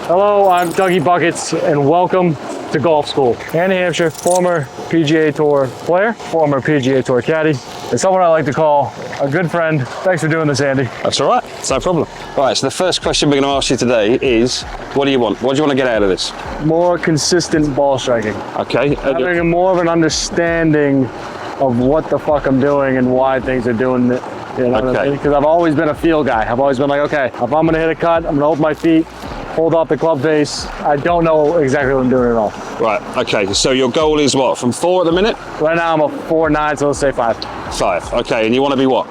Hello, I'm Dougie Buckets, and welcome to Golf School. Andy Hamshere, former PGA Tour player, former PGA Tour caddy, and someone I like to call a good friend. Thanks for doing this, Andy. That's all right, it's no problem. Right, so the first question we're going to ask you today is, what do you want? What do you want to get out of this? More consistent ball striking. Okay. Having more of an understanding of what the fuck I'm doing and why things are doing it. You know what I mean? Because I've always been a feel guy. I've always been like, okay, if I'm going to hit a cut, I'm going to hold my feet, hold off the club face. I don't know exactly what I'm doing at all. Right, okay, so your goal is what, from 4 at the minute? Right now I'm a 4.9, so let's say 5. 5, okay, and you want to be what?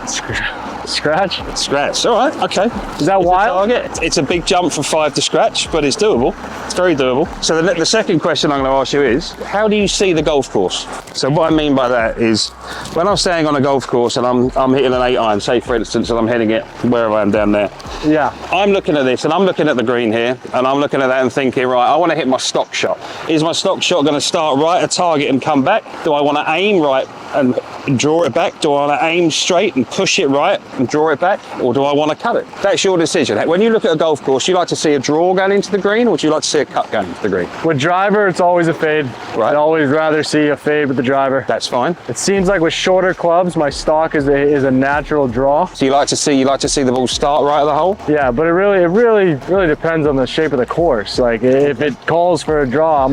Scratch? Scratch, all right, okay. Is that wild? It's a big jump from 5 to scratch, but it's doable. It's very doable. So the second question I'm going to ask you is, how do you see the golf course? So what I mean by that is, when I'm staying on a golf course and I'm hitting an 8-iron, say for instance, and I'm hitting it wherever I am down there. Yeah. I'm looking at this and I'm looking at the green here, and I'm looking at that and thinking, right, I want to hit my stock shot. Is my stock shot going to start right at target and come back? Do I want to aim right and draw it back? Do I want to aim straight and push it right and draw it back? Or do I want to cut it? That's your decision. When you look at a golf course, you like to see a draw going into the green, or do you like to see a cut going into the green? With driver, it's always a fade. Right. I'd always rather see a fade with the driver. That's fine. It seems like with shorter clubs, my stock is a natural draw. So you like to see the ball start right at the hole? Yeah, but it really depends on the shape of the course. Like if it calls for a draw,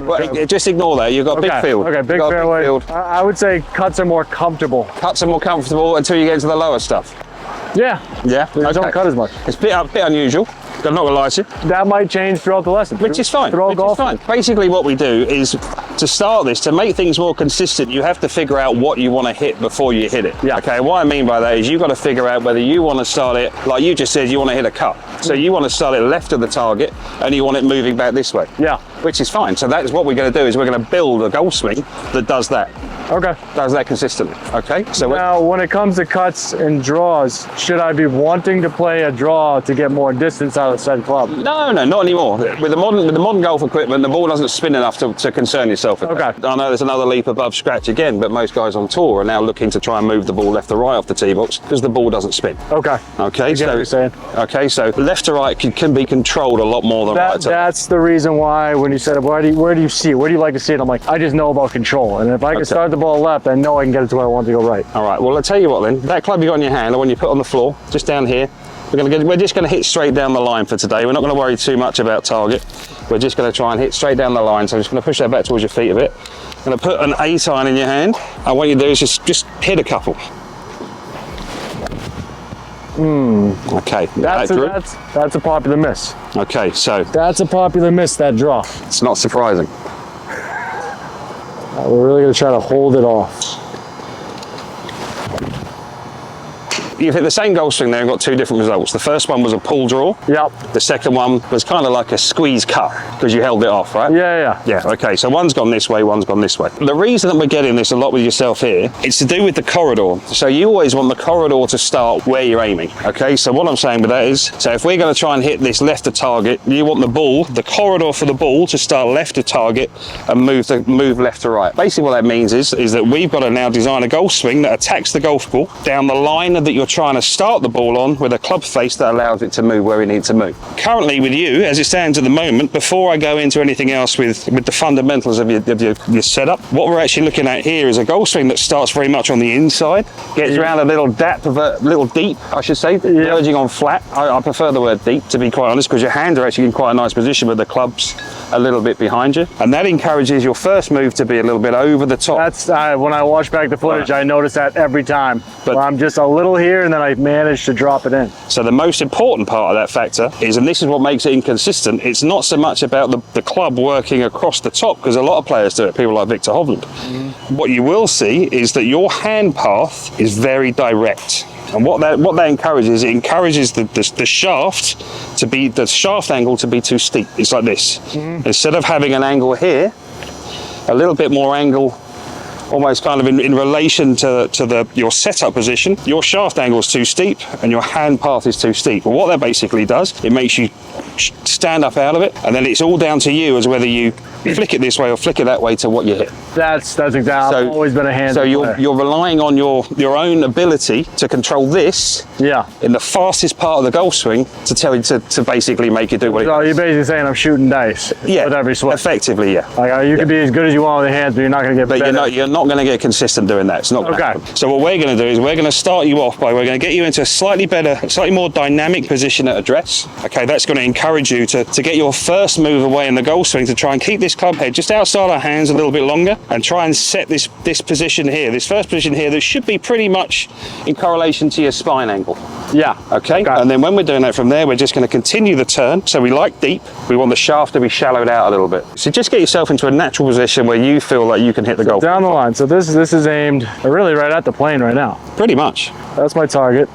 just ignore that. You've got a big field. Okay, big fairway. I would say cuts are more comfortable. Cuts are more comfortable until you get into the lower stuff. Yeah. Yeah. They don't cut as much. It's a bit unusual. I'm not gonna lie to you. That might change throughout the lesson. Which is fine. Throughout golf. Basically what we do is, to start this, to make things more consistent, you have to figure out what you want to hit before you hit it. Yeah. Okay, what I mean by that is you've got to figure out whether you want to start it, like you just said, you want to hit a cut. So you want to start it left of the target and you want it moving back this way. Yeah. Which is fine. So that's what we're going to do, is we're going to build a golf swing that does that. Okay. Does that consistently. Okay. So now, when it comes to cuts and draws, should I be wanting to play a draw to get more distance out of said club? No, not anymore. With the modern golf equipment, the ball doesn't spin enough to concern yourself with. Okay. That. I know there's another leap above scratch again, but most guys on tour are now looking to try and move the ball left to right off the tee box because the ball doesn't spin. Okay. Okay. I get what you're saying. Okay, so left to right can be controlled a lot more than right to left. That's the reason why when you said, where do you see it? Where do you like to see it? I'm like, I just know about control, and if I can start the ball left, I know I can get it to where I want to go right. All right. Well, I'll tell you what then. That club you got in your hand, the one you put on the floor, just down here. We're just going to hit straight down the line for today. We're not going to worry too much about target. We're just going to try and hit straight down the line. So I'm just going to push that back towards your feet a bit. I'm going to put an 8-iron in your hand. And what you do is just hit a couple. Okay. That's a popular miss. Okay, so that's a popular miss, that draw. It's not surprising. We're really going to try to hold it off. You've hit the same golf swing there and got 2 different results. The first one was a pull draw. Yep. The second one was kind of like a squeeze cut because you held it off, right? Yeah, okay, so one's gone this way, one's gone this way. The reason that we're getting this a lot with yourself here, it's to do with the corridor. So you always want the corridor to start where you're aiming, okay? So what I'm saying with that is, so if we're going to try and hit this left of target, you want the corridor for the ball to start left of target and move left to right. Basically what that means is that we've got to now design a golf swing that attacks the golf ball down the line that you're trying to start the ball on, with a club face that allows it to move where it needs to move. Currently with you, as it stands at the moment, before I go into anything else with the fundamentals of your setup, what we're actually looking at here is a golf swing that starts very much on the inside, gets around a little deep, I should say, verging on flat. I prefer the word deep, to be quite honest, because your hands are actually in quite a nice position, but the club's a little bit behind you, and that encourages your first move to be a little bit over the top. That's when I watch back the footage, I notice that every time. But I'm just a little here and then I manage to drop it in. So the most important part of that factor is, and this is what makes it inconsistent, it's not so much about the club working across the top, because a lot of players do it, people like Victor Hovland. What you will see is that your hand path is very direct. And what that encourages, it encourages the shaft angle to be too steep. It's like this. Instead of having an angle here, a little bit more angle, almost kind of in relation to your setup position, your shaft angle is too steep and your hand path is too steep. But what that basically does, it makes you stand up out of it, and then it's all down to you as whether you flick it this way or flick it that way to what you hit. That's exactly. I've always been a handsy So player. you're relying on your own ability to control this in the fastest part of the golf swing to tell you to basically make it do what it does. So you're basically saying I'm shooting dice with every swing. Effectively, yeah. Like you can be as good as you want with the hands, but you're not going to get better. But you're not going to get consistent doing that. It's not going to happen. So what we're going to do is we're going to start you off by we're going to get you into a slightly more dynamic position at address. Okay, that's going to encourage you to get your first move away in the golf swing to try and keep this club head just outside our hands a little bit longer and try and set this position here, this first position here that should be pretty much in correlation to your spine angle. Yeah. Okay. And then when we're doing that from there, we're just going to continue the turn. So we like deep. We want the shaft to be shallowed out a little bit. So just get yourself into a natural position where you feel like you can hit the golf. Down the line. So this is aimed really right at the plane right now. Pretty much. That's my target.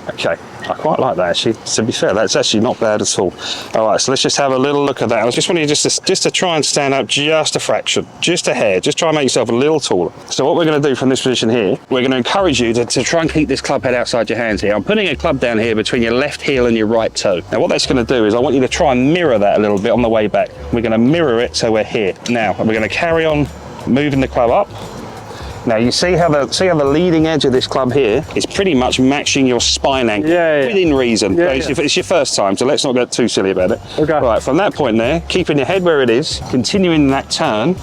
Okay. I quite like that actually. To be fair, that's actually not bad at all. All right, so let's just have a little look at that. I just want you just to try and stand up just a fraction, just a hair. Just try and make yourself a little taller. So what we're going to do from this position here, we're going to encourage you to try and keep this club head outside your hands here. I'm putting a club down here between your left heel and your right toe. Now what that's going to do is I want you to try and mirror that a little bit on the way back. We're going to mirror it so we're here. Now we're going to carry on moving the club up. Now you see how the leading edge of this club here is pretty much matching your spine angle within reason. It's your first time, so let's not get too silly about it. Okay. Right, from that point there, keeping your head where it is, continuing that turn,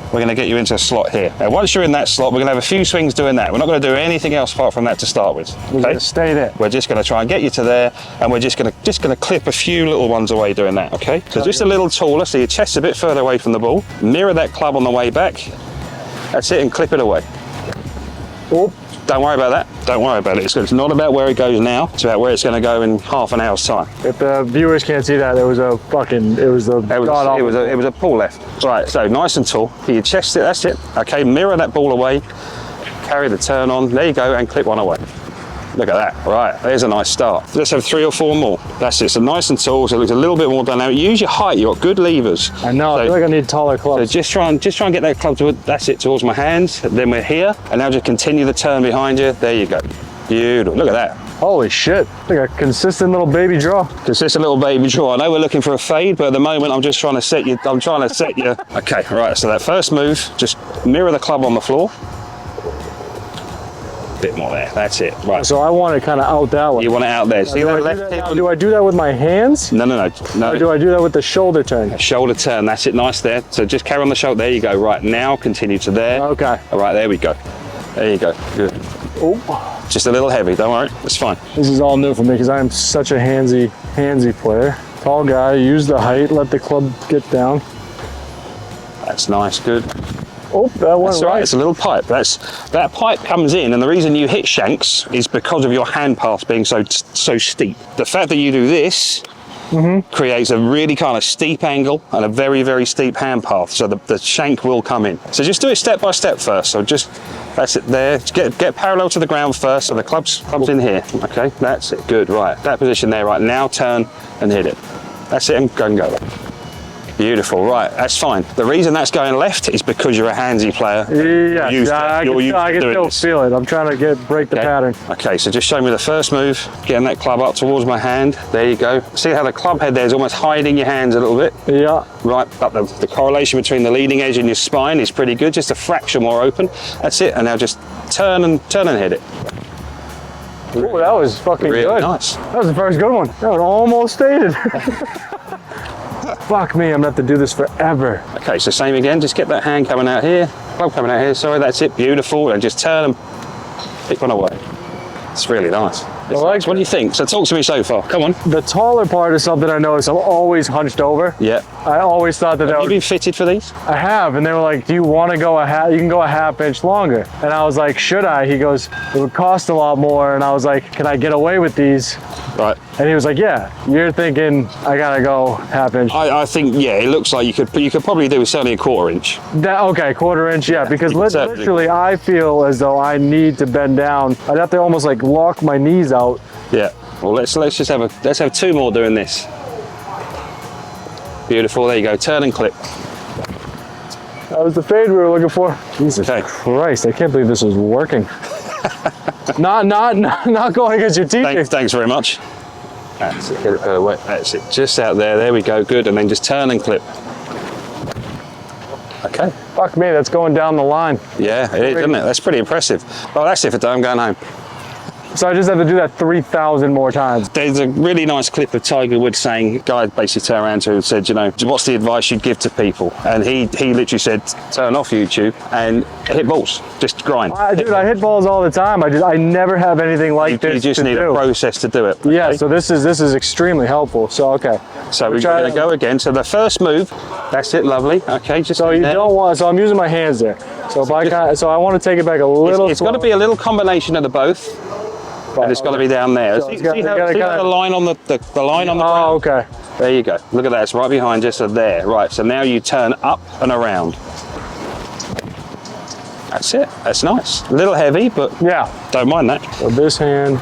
we're going to get you into a slot here. Now once you're in that slot, we're going to have a few swings doing that. We're not going to do anything else apart from that to start with. We're going to stay there. We're just going to try and get you to there, and we're just going to clip a few little ones away doing that. Okay. So just a little taller, so your chest's a bit further away from the ball. Mirror that club on the way back. That's it, and clip it away. Oh. Don't worry about that. Don't worry about it. It's not about where it goes now. It's about where it's going to go in half an hour's time. If the viewers can't see that, it was a pull left. Right, so nice and tall. Your chest, that's it. Okay, mirror that ball away. Carry the turn on. There you go, and clip one away. Look at that. Right, there's a nice start. Let's have 3 or 4 more. That's it. So nice and tall, so it looks a little bit more dynamic. Use your height. You've got good levers. I know. So, I feel like I need taller clubs. So just try and get that club towards my hands. Then we're here, and now just continue the turn behind you. There you go. Beautiful. Look at that. Holy shit. Like a consistent little baby draw. Consistent little baby draw. I know we're looking for a fade, but at the moment I'm just trying to set you. Okay, right. So that first move, just mirror the club on the floor. Bit more there. That's it. Right. So I want it kind of out that way. You want it out there. So do I do that with my hands? No. Or do I do that with the shoulder turn? A shoulder turn. That's it. Nice there. So just carry on the shoulder. There you go. Right now, continue to there. Okay. All right. There we go. There you go. Good. Oh. Just a little heavy. Don't worry. It's fine. This is all new for me because I am such a handsy player. Tall guy. Use the height. Let the club get down. That's nice. Good. Oh, that went right. It's a little pipe. That pipe comes in, and the reason you hit shanks is because of your hand path being so steep. The fact that you do this creates a really kind of steep angle and a very, very steep hand path, so the shank will come in. So just do it step by step first. So just, that's it there. Get parallel to the ground first, so the club's in here. Okay, that's it. Good. Right, that position there. Right, now turn and hit it. That's it, and go. Beautiful, right, that's fine. The reason that's going left is because you're a handsy player. Yeah, I can still feel it. I'm trying to break the pattern. Okay, so just show me the first move, getting that club up towards my hand. There you go. See how the club head there is almost hiding your hands a little bit? Yeah. Right, but the correlation between the leading edge and your spine is pretty good, just a fraction more open. That's it, and now just turn and hit it. Oh, that was fucking really good. Nice. That was the first good one. That was almost stated. Fuck me, I'm gonna have to do this forever. Okay, so same again, just get that hand coming out here, club coming out here, sorry, that's it, beautiful, and just turn and pick one away. It's really nice. What do you think? So talk to me so far, come on. The taller part is something I noticed. I'm always hunched over. Yeah. I always thought that Have you been fitted for these? I have, and they were like, do you want to go you can go a half inch longer. And I was like, should I? He goes, it would cost a lot more. And I was like, can I get away with these? Right. And he was like, yeah. You're thinking I gotta go half inch. I think, yeah, it looks like you could probably do certainly a 1/4 inch. Okay, 1/4 inch, yeah, because literally I feel as though I need to bend down. I'd have to almost like lock my knees out. Yeah. Well, let's just have 2 more doing this. Beautiful. There you go. Turn and clip. That was the fade we were looking for. Jesus Christ! I can't believe this was working. not going against your teeth. Thanks very much. That's it, get it further away. That's it, just out there, there we go, good. And then just turn and clip. Okay. Fuck me, that's going down the line. Yeah, it is, isn't it? That's pretty impressive. Well, that's it for today, I'm going home. So I just have to do that 3,000 more times. There's a really nice clip of Tiger Woods saying, guy basically turned around to him and said, you know, what's the advice you'd give to people? And he literally said, turn off YouTube and hit balls, just grind. Dude, I hit balls all the time. I never have anything like this. You just need a process to do it. Okay? Yeah, so this is extremely helpful. So, okay. So we're going to go again. So the first move, that's it, lovely. Okay, just so you don't want, so I'm using my hands there. So if so I want to take it back a little. It's got to be a little combination of the both. And it's got to be down there. So see how the line on the line on the ground? Oh, okay. There you go. Look at that. It's right behind you. So there. Right. So now you turn up and around. That's it. That's nice. A little heavy, but yeah, don't mind that. So this hand,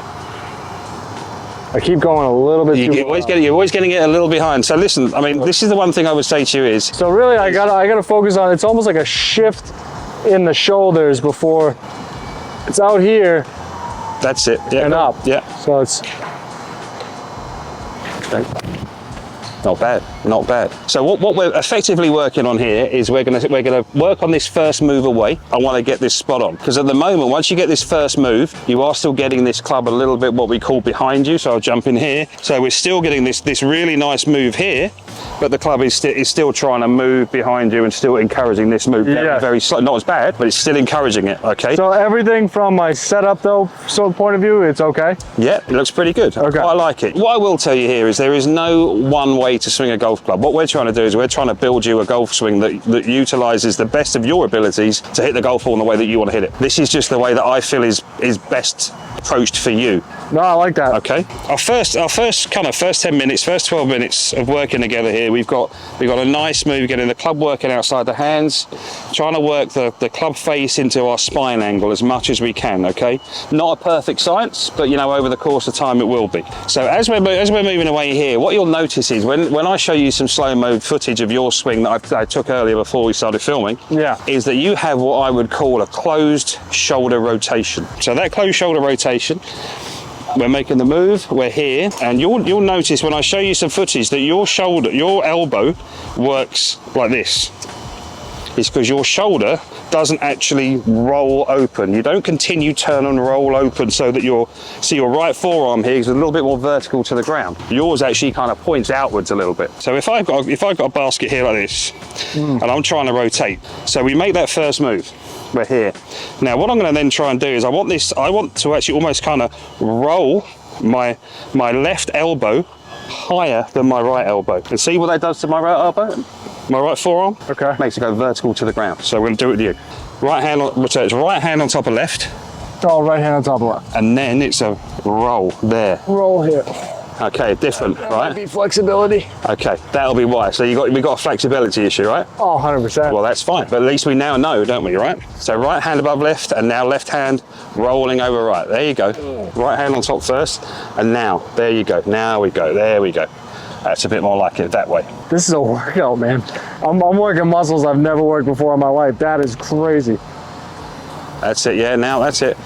I keep going a little bit. You're always getting it a little behind. So listen. I mean, this is the one thing I would say to you is. So really, I gotta focus on. It's almost like a shift in the shoulders before it's out here. That's it. Yeah, and up. Yeah. So it's okay. Not bad. Not bad. So what we're effectively working on here is we're gonna work on this first move away. I want to get this spot on because at the moment, once you get this first move, you are still getting this club a little bit what we call behind you. So I'll jump in here. So we're still getting this really nice move here, but the club is still trying to move behind you and still encouraging this move. Yeah. Very slow. Not as bad, but it's still encouraging it. Okay. So everything from my setup though, point of view, it's okay. Yeah, it looks pretty good. Okay. I like it. What I will tell you here is there is no one way to swing a golf club. What we're trying to do is we're trying to build you a golf swing that utilizes the best of your abilities to hit the golf ball in the way that you want to hit it. This is just the way that I feel is best approached for you. No, I like that. Okay. Our first 10 minutes, first 12 minutes of working together here, we've got a nice move, getting the club working outside the hands, trying to work the club face into our spine angle as much as we can, okay? Not a perfect science, but you know, over the course of time it will be. So as we're moving away here, what you'll notice is when I show you some slow-mo footage of your swing that I took earlier before we started filming, yeah, is that you have what I would call a closed shoulder rotation. So that closed shoulder rotation, we're making the move, we're here, and you'll notice when I show you some footage that your elbow works like this. It's because your shoulder doesn't actually roll open. You don't continue turn and roll open so that your right forearm here is a little bit more vertical to the ground. Yours actually kind of points outwards a little bit. So if I've got a basket here like this, and I'm trying to rotate, so we make that first move. We're here. Now what I'm going to then try and do is I want to actually almost kind of roll my left elbow higher than my right elbow. And see what that does to my right elbow? My right forearm? Okay. Makes it go vertical to the ground. So we're going to do it with you. Right hand on top of left. Oh, right hand on top of left. And then it's a roll there. Roll here. Okay, different, right? Be flexibility. Okay, that'll be why. So we got a flexibility issue, right? Oh, 100%. Well, that's fine. But at least we now know, don't we, right? So right hand above left, and now left hand rolling over right. There you go. Right hand on top first, and now, there you go. Now we go, there we go. That's a bit more like it that way. This is a workout, man. I'm working muscles I've never worked before in my life. That is crazy. That's it, yeah, now that's it.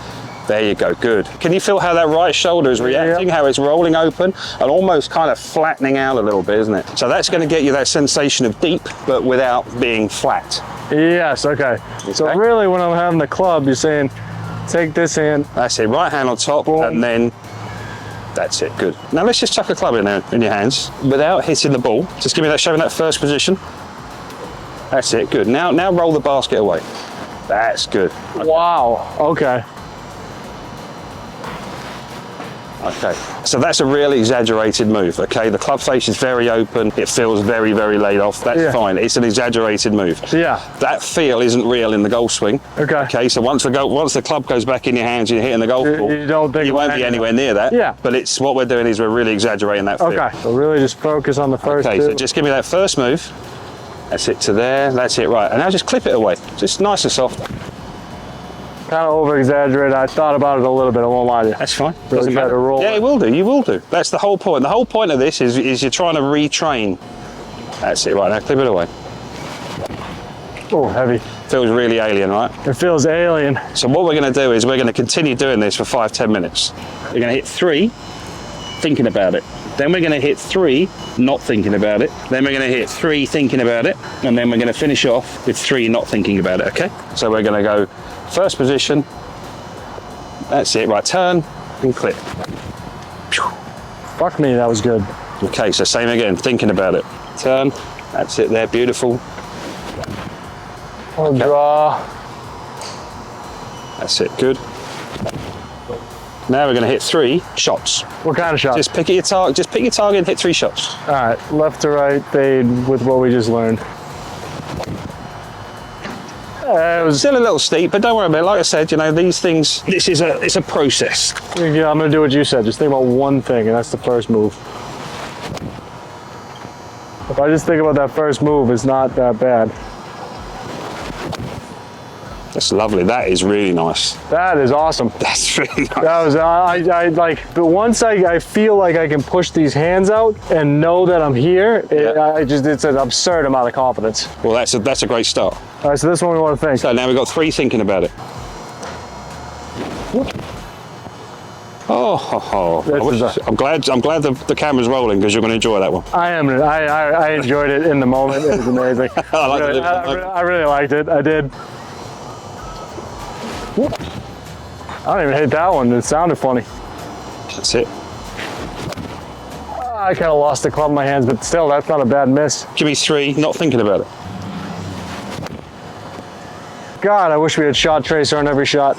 There you go, good. Can you feel how that right shoulder is reacting, how it's rolling open and almost kind of flattening out a little bit, isn't it? So that's going to get you that sensation of deep, but without being flat. Yes, okay. So really when I'm having the club, you're saying, take this hand. That's it, right hand on top, boom. And then that's it, good. Now let's just chuck a club in there in your hands without hitting the ball. Just give me that, showing that first position. That's it, good. Now roll the basket away. That's good. Okay. Wow, okay. Okay, so that's a really exaggerated move, okay? The club face is very open, it feels very, very laid off, that's fine. It's an exaggerated move. Yeah. That feel isn't real in the golf swing. Okay. Okay, so once the club goes back in your hands, you're hitting the golf ball, you won't be anywhere near that. Yeah. But it's what we're doing is we're really exaggerating that feel. Okay, so really just focus on the first Okay, so just give me that first move. That's it to there, that's it, right. And now just clip it away, just nice and soft. Kind of over-exaggerated. I thought about it a little bit, I won't lie to you. That's fine. Really Doesn't matter. To roll yeah, it will do, you will do. That's the whole point. The whole point of this is you're trying to retrain. That's it, right, now clip it away. Oh, heavy. Feels really alien, right? It feels alien. So what we're going to do is we're going to continue doing this for 5-10 minutes. You're going to hit 3, thinking about it. Then we're going to hit 3, not thinking about it. Then we're going to hit 3, thinking about it. And then we're going to finish off with 3, not thinking about it, okay? So we're going to go first position. That's it, right, turn and clip. Fuck me, that was good. Okay, so same again, thinking about it. Turn, that's it there, beautiful. Okay. Draw. That's it, good. Now we're going to hit 3 shots. What kind of shot? Just pick your target. Just pick your target and hit 3 shots. All right, left to right fade with what we just learned. It was Still a little steep, but don't worry about it. Like I said, you know, these things. It's a process. Yeah, I'm gonna do what you said. Just think about one thing, and that's the first move. If I just think about that first move, it's not that bad. That's lovely. That is really nice. That is awesome. That's really nice. That was I like. But once I feel like I can push these hands out and know that I'm here, it's an absurd amount of confidence. Well, that's a great start. All right, so this one we want to think. So now we've got 3 thinking about it. I'm glad the camera's rolling because you're going to enjoy that one. I am. I enjoyed it in the moment. It was amazing. I really liked it. I did. I don't even hit that one. It sounded funny. That's it. I kind of lost the club in my hands, but still, that's not a bad miss. Give me 3, not thinking about it. God, I wish we had shot tracer on every shot.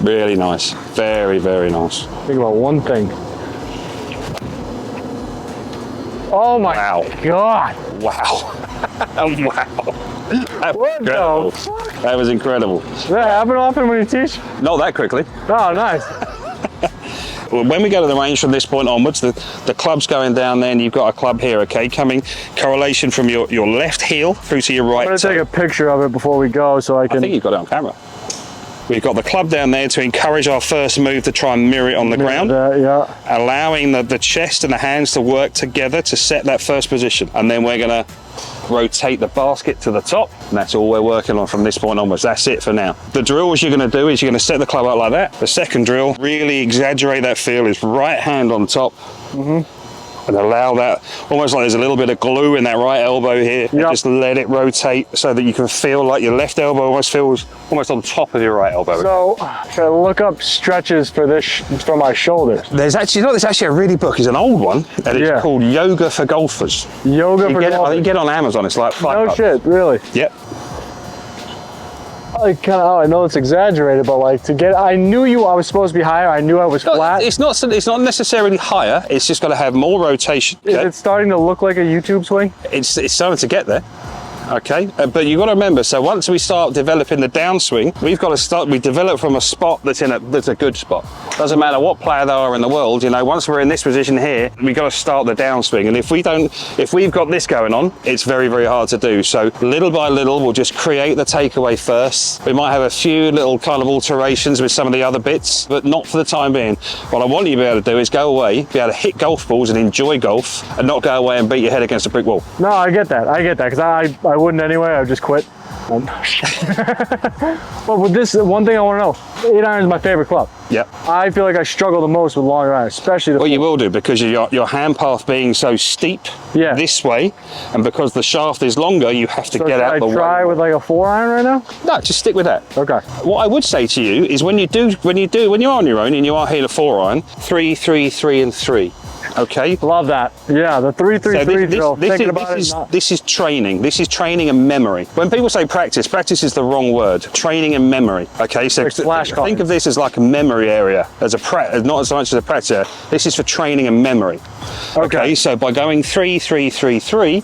Really nice. Very, very nice. Think about one thing. Oh my God. Wow. Wow. What the fuck? That was incredible. Does that happen often when you teach? Not that quickly. Oh, nice. When we go to the range from this point onwards, the club's going down there and you've got a club here, okay? Coming, correlation from your left heel through to your right. I'm going to take a picture of it before we go so I can... I think you've got it on camera. We've got the club down there to encourage our first move to try and mirror it on the ground. Yeah. Allowing the chest and the hands to work together to set that first position. And then we're going to rotate the basket to the top, and that's all we're working on from this point onwards. That's it for now. The drills you're going to do is you're going to set the club up like that. The second drill, really exaggerate that feel, is right hand on top. And allow that, almost like there's a little bit of glue in that right elbow here. And just let it rotate so that you can feel like your left elbow almost feels almost on top of your right elbow. So, should I look up stretches for this, for my shoulders? There's actually a really book. It's an old one, and it's called Yoga for Golfers. Yoga for Golfers? I think you get it on Amazon. It's like $5. No shit, really? Yep. I know it's exaggerated, but like I knew I was supposed to be higher. I knew I was flat. It's not necessarily higher. It's just got to have more rotation. Okay? Is it starting to look like a YouTube swing? It's starting to get there. Okay, but you've got to remember, so once we start developing the downswing, we develop from a spot that's a good spot. Doesn't matter what player they are in the world, you know, once we're in this position here, we've got to start the downswing. And if we've got this going on, it's very, very hard to do. So little by little, we'll just create the takeaway first. We might have a few little kind of alterations with some of the other bits, but not for the time being. What I want you to be able to do is go away, be able to hit golf balls and enjoy golf, and not go away and beat your head against a brick wall. No, I get that, because I wouldn't anyway. I would just quit. But with this, one thing I want to know: 8 iron is my favorite club. Yep. I feel like I struggle the most with longer irons, especially the. Well, you will do because your hand path being so steep this way, and because the shaft is longer, you have to get out the way. Should I try with like a 4 iron right now? No, just stick with that. Okay. What I would say to you is when you're on your own and you are hitting a 4 iron, 3, 3, 3, and 3. Okay. Love that. Yeah, the 3-3-3 drill. This is training. This is training and memory. When people say practice is the wrong word. Training and memory. Okay, so think of this as like a memory area, not so much as a practice area. This is for training and memory. Okay, so by going 3, 3, 3, 3,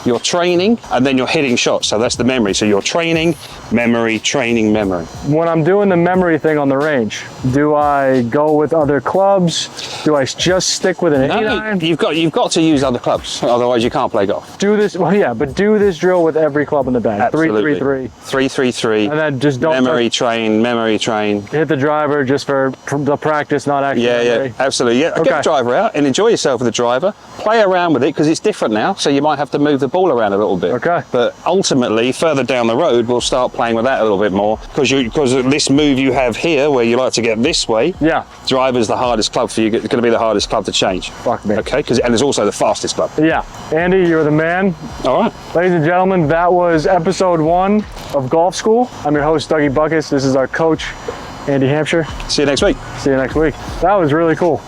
you're training and then you're hitting shots. So that's the memory. So you're training, memory, training, memory. When I'm doing the memory thing on the range, do I go with other clubs? Do I just stick with an 8 iron? You've got to use other clubs, otherwise you can't play golf. Do this, but do this drill with every club in the bag. Absolutely. 3-3-3. 3-3-3. And then just don't memory train. Hit the driver just for the practice, not actually. Yeah, absolutely. Yeah, get the driver out and enjoy yourself with the driver. Play around with it because it's different now. So you might have to move the ball around a little bit. Okay. But ultimately, further down the road, we'll start playing with that a little bit more because this move you have here, where you like to get this way. Yeah. Driver's the hardest club for you. It's going to be the hardest club to change. Fuck me. Okay. And it's also the fastest club. Yeah. Andy, you're the man. All right. Ladies and gentlemen, that was episode 1 of Golf School. I'm your host, Dougie Buckets. This is our coach, Andy Hamshere. See you next week. See you next week. That was really cool.